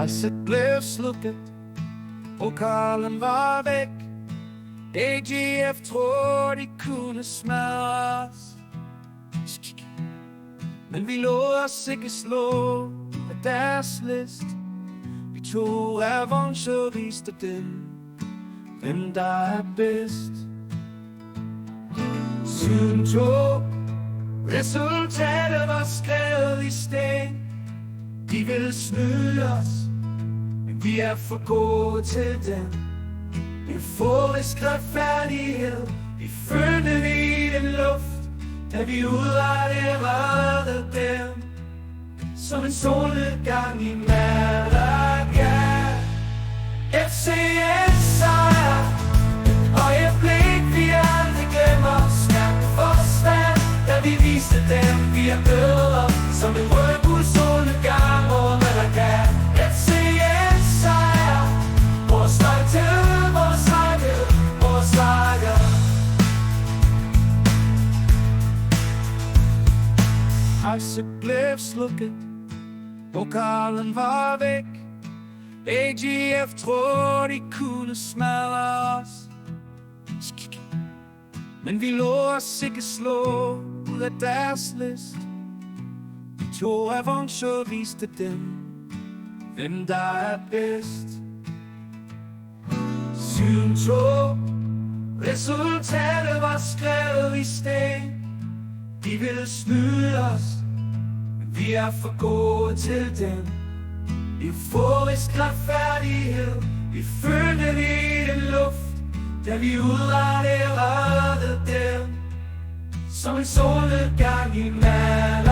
Græsset blev slukket, pokalen var væk. AGF tror de kunne smadre os, men vi lod os ikke slå af deres list. Vi tog revanche og viste dem, hvem der er bedst. 7-2, resultatet var skrevet i sten. De vil snyde os, men vi er for gode til dem. Euforisk retfærdighed, vi følte i den luft, da vi udraderede dem. Som en solnedgang i Malaga. FCN sejr, og jeg blik vi aldrig glemmer. Stærk forstand, da vi viste dem, vi er bedre. Som en rødgul solnedgang over Malaga. FCN sejr, vores stolthed, vores sejr, vores sejr. Græsset blev slukket, pokalen var væk. AGF tror de kunne smadre os, men vi lod os ikke slå ud af deres list. Vi tog revanche og viste dem, hvem der er bedst. 7-2, resultatet var skrevet i sten. De ville snyde os, men vi er for gode til dem. Euforisk retfærdighed, vi følte i den luft, da vi udraderede dem. Som en solnedgang i Malaga.